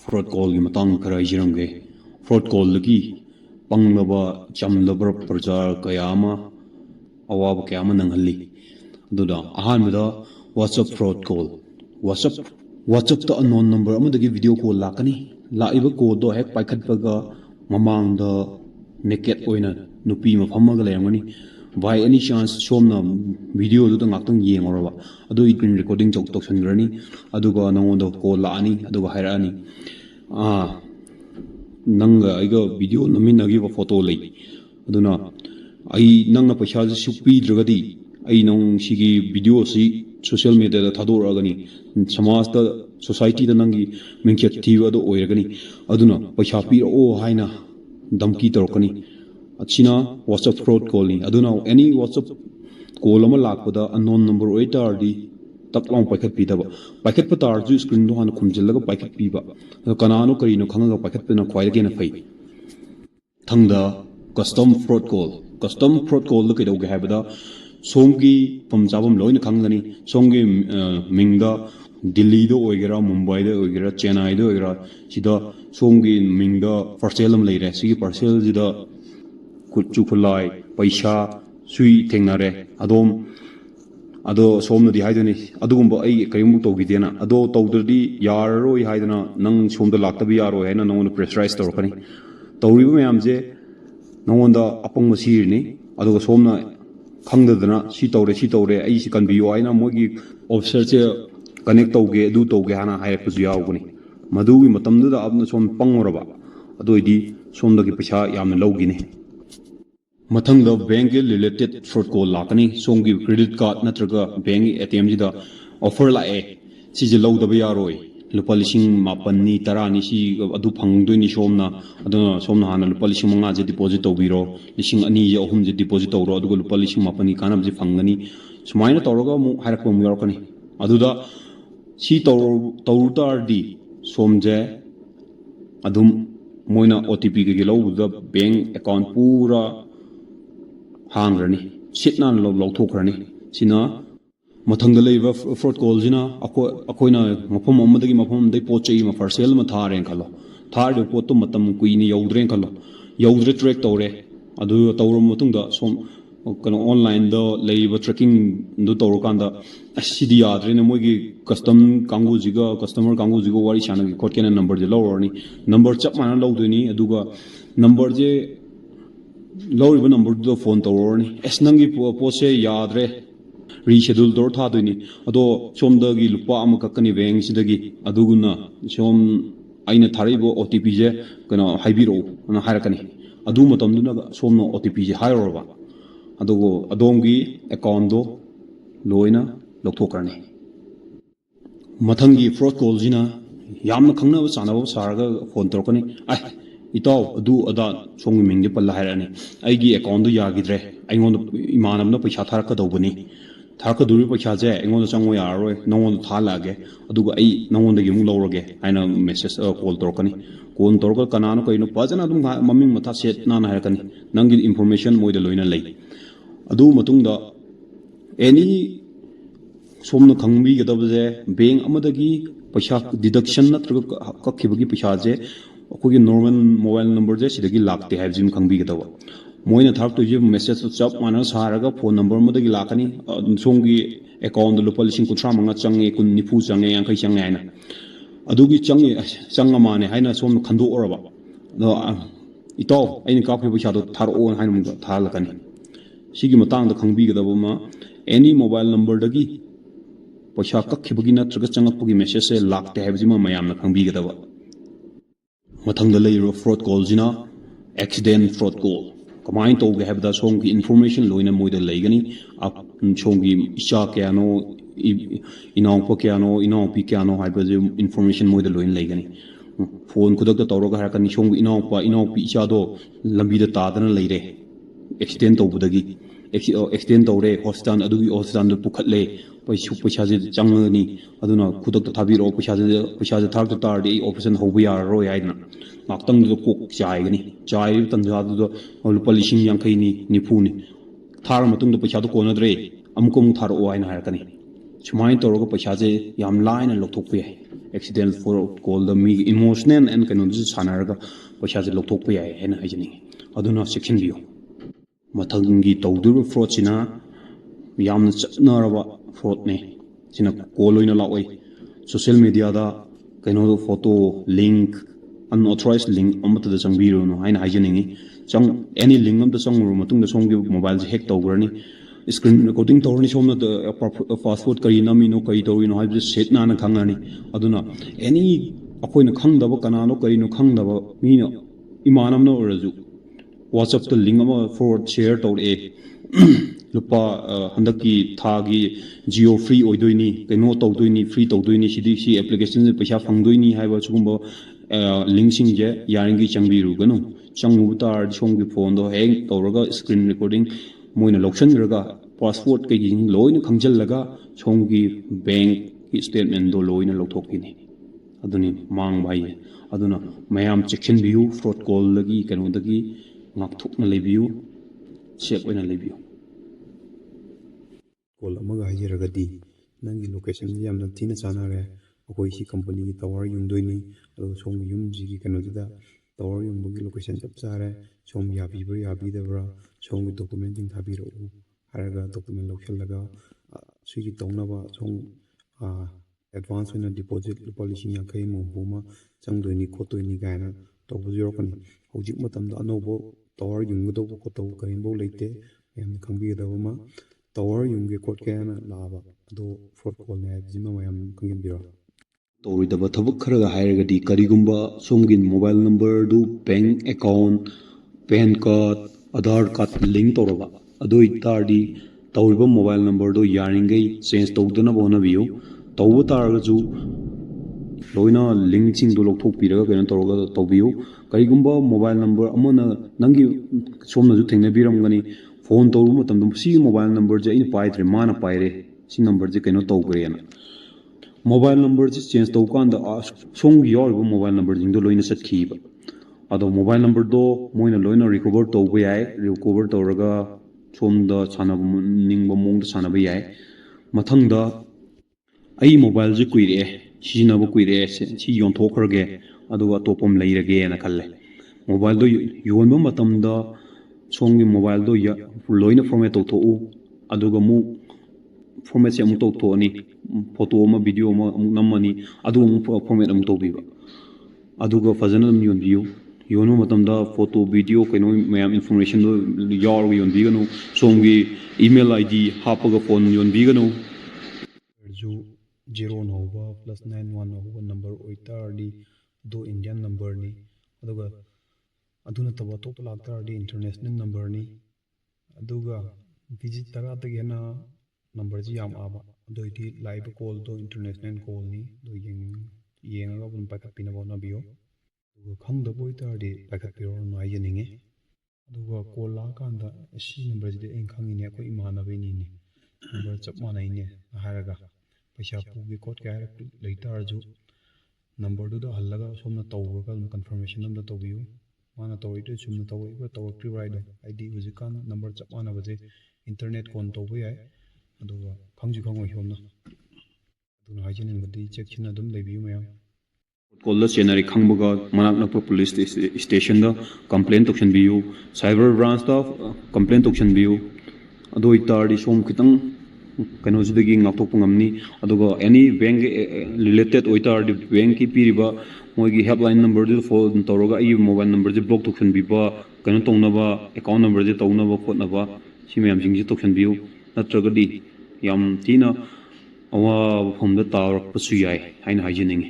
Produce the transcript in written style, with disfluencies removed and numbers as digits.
fraud call gi matang khara jiramge fraud call lagi panglaba chamlaba prajar kayama awab kayama nanghalli duda ahanbada whatsapp fraud call whatsapp ta unknown number amadagi video call lakani laiba call do hek paikhatpaga mamangda naked oina nupi mafamaga layamani by any chance somna video du ngaktung yengoraba adu screen recording chok tok sangrani aduga nangondo call laani aduga hairani nanga aiga video naminagi ba photo lay aduna ai nangna paisa su pidragadi ai nong sigi video si social media da thadoragani samaj da society da nangi mingchet thiwa do oiragani aduna paisa pi o haina damki torkani achina whatsapp fraud call ni aduna any whatsapp call ama lakpada unknown number oitardi taklong paikhat pidaba paikhat patar ju screen do han khumjillaga paikhat piba kanano karino khanga paikhat pena khwaige na fai thangda custom fraud call da kaido ge habada somgi pamjabam loina khangani somgi mingda Delhi do oigera Mumbai do oigera Chennai do oigera sida somgi mingda parcel am leire sigi parcel sida kuchu khulai paisa sui thengnare ado somna di haidani adugumba ai kayumbu togidena ado tawdri yaroi haidana nang somda laktabi yaro haina nangona pressurize torkani tawribu mayamje nangona apang masirni aduga somna khangdadana si tawre ai si kanbiyo aina mogi officer che connect tawge adu tawge hana hairapsu yawguni madugi matamda abna som pangoraba adoidi somdagi paisa yamna lawgini mathangda bank related fraud call lakani somgi credit card natraga bank ATM jida offer lae sije lawdaba yaroi lupa lising mapani tarani si adu phangdoini somna hana lupa lising manga je deposit tawbiro lising ani je ahum je deposit tawro aduga lupa lising mapani kanam je phangani sumaina tawroga mu harakpa mu yarkani aduda si tawrutardi somje adum moina OTP ge lawda bank account pura hangrani sitnan lawthokrani sina mathangda leiba fraud call jina akoina mafam amadagi mafam dai pochei ma parcel ma tharen khalo tharde pot matam kuini yaudren khalo yaudre track tawre adu tawro matungda som kano online da leiba tracking do tawro kanda asidi yadre ne mogi customer kangu jiga wari chana gi khot kena number je lawrni number chap mana lawduni aduga number je lawriba number do phone tawrni esnangi pose yadre reschedule door thaduni ado somdagi lupa ama kakani bank sidagi aduguna som aina tharibo OTP je kana haibiro ana harakani adu matamduna somno OTP je hairoba adugo adongi account do loina lokthokrani mathangi fraud call jina yamna khangna chanaba saraga phone torkani ai itaw adu ada songi mingde palla hairani aigi account do yagidre aingon imanamna paisa tharaka dawbani tharaka duri paisa je aingon chango yaroi nongon thalage aduga ai nongon dagi mu lawrage aina message call torkani call torka kanano kaino pajana dum maming matha set na harakani nangi information moida loina lei adu matungda any somna khangbi gadabje bank amadagi paisa deduction natraga kakhibagi paisa je akogi normal mobile number je sidagi lakte haibjim khangbi gadawa moina thak to je message chap mana saraga phone number modagi lakani songi account lupa lising kutra manga change kun nifu change yang kai change aina adugi change changa mane haina som khando oraba no itaw aini ka phe paisa do thar on haina mung thar lakani sigi matang da khangbi gadaba ma any mobile number dagi paisa kakhibagi na traga changapagi message se lakte haibjima mayam na khangbi gadaba mathangda leiro fraud call jina accident fraud call kamain tawge habda somgi information loina moida leigani somgi isha kyano inawpa kyano haibaje information moida loin leigani phone kudakta tawroga harakani somgi inawpi isha do lambida tadana leire accident tawbudagi accident tawre hospital adugi hospital do pukhatle paisa je changani aduna kudakta thabiro paisa je thak tardi operation hobu yaroi haina ngaktang do kok chaigani chai tanja do lupa lising yang khaini nifuni thar matung do paisa do konadre amkom thar o haina harakani sumai toroga paisa je yam laina lokthokpe accidental fraud call mi emotional and kainos sanaraga paisa je lokthokpa yai haina haijani aduna section biyo mathangi tawdur fraud sina yamna chatnaraba fraud ne sina call oina lawai social media da kaino photo link unauthorized link amata da changbiro no haina haijani chang any link am da changru matung da somgi mobile je hack tawgrani screen recording tawrni somna da password kari nami no kari tawri no haibje set na khangani aduna any akoina khangdaba kanano kari no khangdaba mina imanam no raju WhatsApp the link ama forward share tawre lupa handaki thagi Jio free oidoini kaino tawdoini free tawdoini sidi si application je paisa phangdoini haiba chugumba link sing je yaringi changbiru ganu changu tar somgi phone do hang tawraga screen recording moina loction raga passport ke jing loina khangjal laga somgi bank statement do loina lokthokini aduni mang bai aduna mayam check-in view fraud call lagi kaino dagi ngakthukna lebiu check oina lebiu call amaga hajiragadi nangi location yamna thina chanare akoi si company gi tower yungdoini ado som yum ji kano da tower yungbogi location chap chare som yabi bra yabi dabra som documenting thabiro haraga document location laga sigi tongnaba som advance in deposit policy yakai mo buma changdoini khotoini gaina tobujiro kan hojik matam da anobo tower yungdo ko to karimbo leite yam khangbi dawama tower yungge kot kana laba do fraud call ne jima mayam kangin biro tawridaba thabuk kharaga hairagadi karigumba somgin mobile number du bank account pan card aadhar card link tawraba adoi tardi tawriba mobile number do yaringai change tawdana bona biyo tawba taragaju loina link sing do lokthok piraga kaina tawraga tawbiyo karigumba mobile number amana nangi somna ju thengna biramgani phone tawru matam dum si mobile number je ina paithre mana paire si number je kaino tawgrena mobile number je change taw kanda somgi yorba mobile number jing do loina satkhiba ado mobile number do moina loina recover tawba yai recover tawraga somda chanaba ningba mongda chanaba yai mathangda ai mobile je kuire sijinaba kuire si yonthokhrage aduga topom leirage na khalle mobile do yonba matamda somgi mobile do loina format tawtho'u aduga mu format se amuk tawtho'ani photo ma video ma amuk namani adu amuk format amuk tawbiba aduga fajana dum yonbiyu yonu matamda photo video kaino mayam information do yar yonbiganu somgi email id hapaga phone yonbiganu ju 0 nova +91 nova number oitardi do Indian number ni aduga aduna taba top laktardi international number ni aduga visit tara tagena number ji yam aba doiti live call do international call ni do yenga bun pakat pina bona biyo aduga khangda boitardi pakat piro no ayeninge aduga call la kanda si number ji de eng khangine ko imana be ni number chap manai ne haraga paisa pugi code ka leitarju number do hallaga somna tawga confirmation namda tawbiyu mana tawite chumna tawi ba tawkri rider id hujikan number chap mana baje internet kon tawbi ai aduga khangju khangoi somna aduna hajinin badi check china dum lebiyu mayam call the scenery khangbaga manakna police station da complaint toction biyu cyber branch da complaint toction biyu adoi tardi som kitang kaino jidagi ngakthok pungamni aduga any bank related oitardi bank ki piriba moigi helpline number du phone tawraga ai mobile number je block toction biba kaino tongnaba account number je tongnaba khotnaba simyam jingji toction biu natragadi yam tina awa phomda tarak pasu yai haina hajiningi